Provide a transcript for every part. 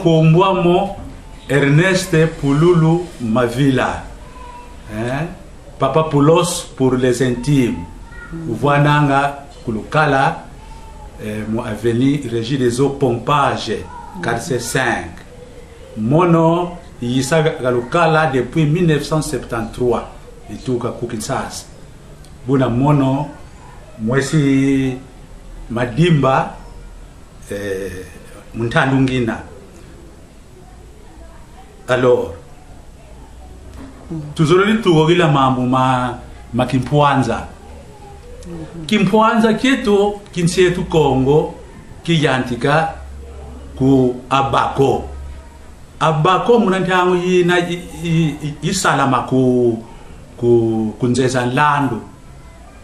Kumbwamo Ernest Pululu Mavila, Papa Poulos pour les intimes. Voananga Kulukala, mon avenue Régie des eaux Pompage, quartier 5. Mono Yisa Galukala depuis 1973. Et tout à Kukinsas. Buna mono, moi si Madimba, Muntandungina. Alors, toujours la mambo ma Kimpuanza. Kimpuanza kieto kinsetu Congo kiyantika ku Abako. Abako munantangu yina isalama ku nzeza lando.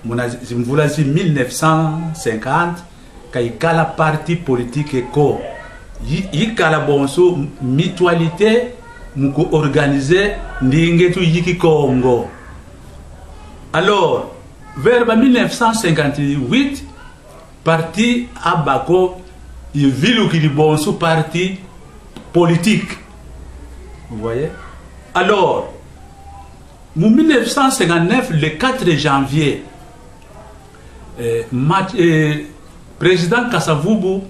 Muna zimvula zi 1950 kaikala parti politique ko. Yikala bonso mutualité muko organiser ndingetu yiki Congo. Alors, vers 1958, parti Abako, il vit qu'il bon sous parti politique. Vous voyez? Alors, en 1959, le 4 janvier, président Kasavubu,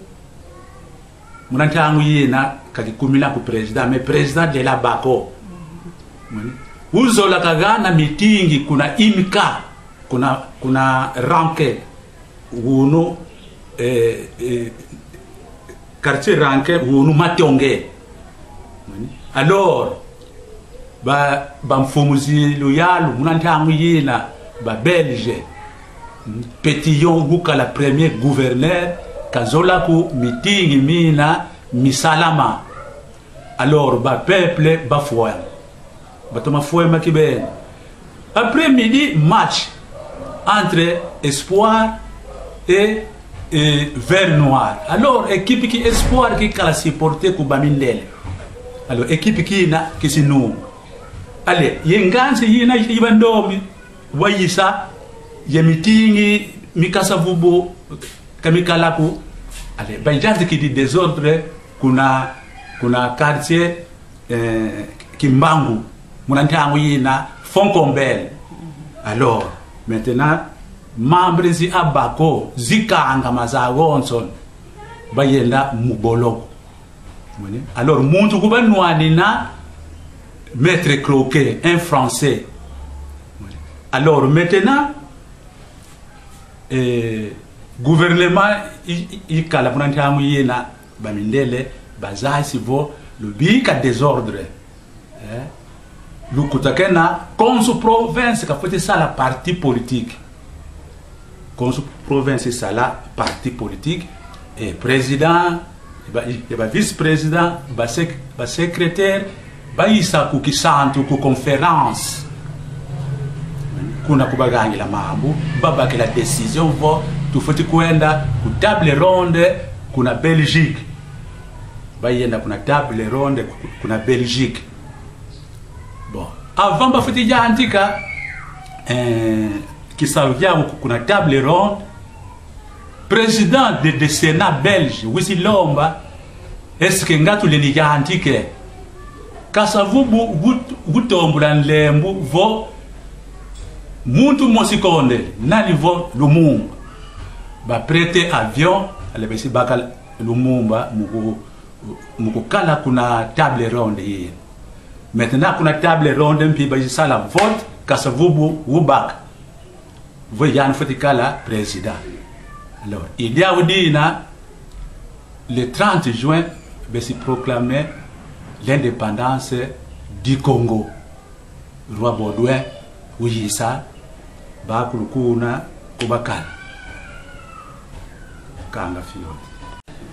mon na kakikumila ku président, mais président de la Bako. Uzola kagana meeting kuna imika, kuna ranke, uno quartier ranke, uno matonge. Alors, ba mfumuzi loyal, munantangu yena, ba Belge, Petillon buka la premier gouverneur, kazola ku meeting mina misalama. Alors, ba peuple ba foya. Batoma foya makiben. Après midi, match entre Espoir et Vert Noir. Alors, équipe qui Espoir qui a supporté Kubamindele. Alors, équipe qui na qui c'est nous. Allez, yenganse yina ibandomi wayisa yemitingi mikasavubo kamikalaku. Allez, banjante qui dit désordre kuna quartier Kimbangu. Munantangu yina Foncombel. Alors, maintenant, membres zi Abako, Zikanga Mazagonson, Bayenda Mubolo. Alors, Muntu Kubanouanina, Maître Croquet, un Français. Alors, maintenant, gouvernement, il Kalamunantangu yina, Bamindele, Bazai Sivo, le bic désordre. Lukutakena, Konsu province, qu'a fait ça la partie politique. Konsu province, c'est ça la partie politique. Et président, et vice-président, secrétaire, isa kukisantu ku conférence. Kuna kubagangi la mambo, baba que la décision va, tout faut kuenda ku table ronde kuna Belgique. Bayenda kuna table ronde kuna Belgique. Bon, avant bafiti ya antika qui savait kuna table ronde président de Sénat belge Wisi Lomba est-ce que ngatu le ya antike Kasavubu gutombula nlembu vo muntu mosikonde nani vo Lumumba ba prêter avion ale besi bakal Lumumba muko kala kuna table ronde yi. Maintenant, qu'on a table ronde, puis il y a la vote, Kasavubu, Wubak. Vous voyez, il y a le président. Alors, il y a le 30 juin, il s'est proclamé l'indépendance du Congo. Roi Baudouin, Ouyissa, Bakulukuna, Kubakal. Kanga Filot.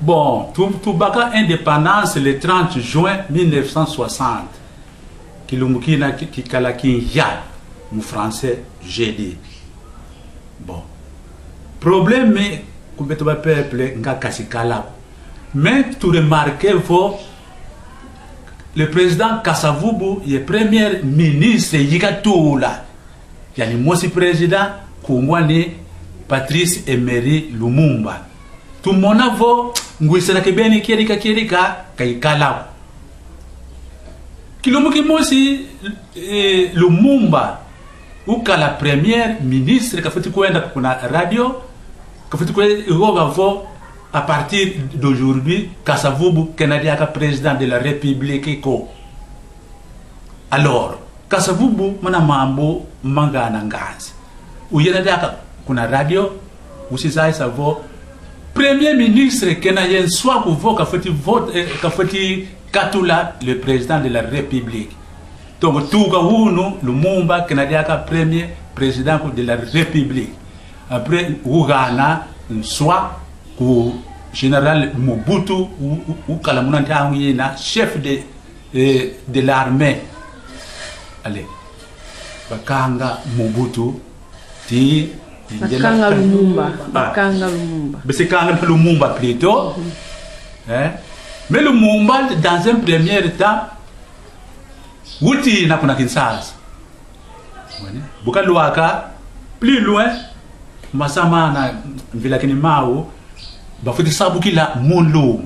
Bon, tout baka indépendance le 30 juin 1960. Kilumukina Kikalakin Ya, mon français, j'ai dit. Bon. Problème, mais, comme le peuple, nga Kasikala. Mais, tout remarquez, le président Kasavubu, le premier ministre, Yikatoula. Il y a le président, Koumbouani, Patrice Emery Lumumba. Tout le monde a ngwisana kebeni kierika kaikala kilomo kimosi Lumumba ukala premier ministre kafati kwenda kuna radio kafati kwenda vo à partir d'aujourd'hui Kasavubu Canada ka président de la République ko alors Kasavubu mana mambo mangana ngazi uyena daka kuna radio usizai savo premier ministre kenayien soit kuvoka kafati vote kafati katula le président de la République donc tout gawuno Lumumba Canada ka premier président de la République après Ugana soit ku général Mobutu ou Kalamuna Yena chef de l'armée allez bakanga Mobutu ti bakanga Lumumba besekanga Lumumba plutôt mais Lumumba dans un premier temps wuti na kuna Kinshasa bukaluaka plus loin masama na vila kinimao bafuti sabukila molo.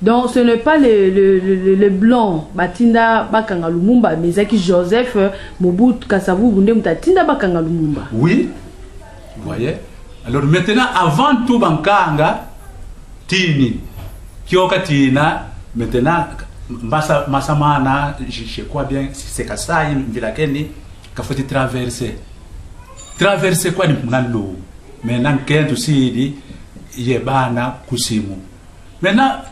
Donc ce n'est pas le blanc Batinda Bakanga Lumumba mais Zaki Joseph Mobutu Kasavubu nde mutatinda Bakanga Lumumba. Oui. Vous voyez? Alors maintenant avant tout bankanga tini kioka tina maintenant masamana je crois bien c'est Kasai vilakeni kafuti traverser quoi ni mnalo maintenant kento sidi yebana kusimu maintenant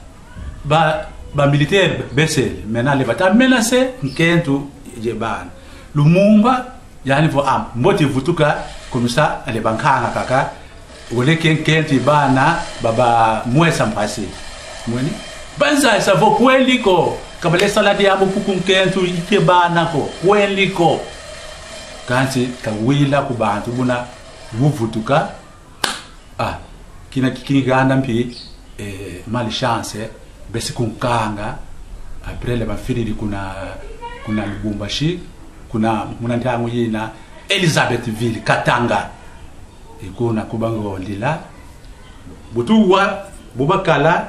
ba militaire bessel maintenant les bata menacé nkento yebana Lumumba yani vo am mboti vutuka comme ça les bankanga kaka ole kento bana baba mwesa mpasi mwini banza ça vaut kweliko kabale saladi yabo kukunkento yebana ko kweliko kanti kawila kubantu buna vuvutuka kina kikiganda mpi malchance besi kunkanga après le mafiri kuna Lubumbashi kuna munantango yina Elizabethville Katanga ikuna kubango lila butuwa bubakala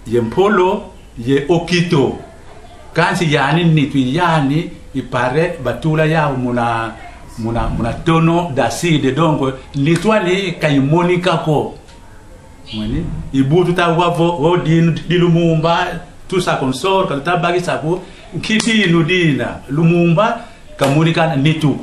ye Mpolo ye Okito kansi yani nitu yani ipare batula ya muna tono d'acide donc l'étoile kaimonika ko mwini ibutu ta wavo di Lumumba tout ça consort quand tabagi sako kiti inudina Lumumba kamonika nitu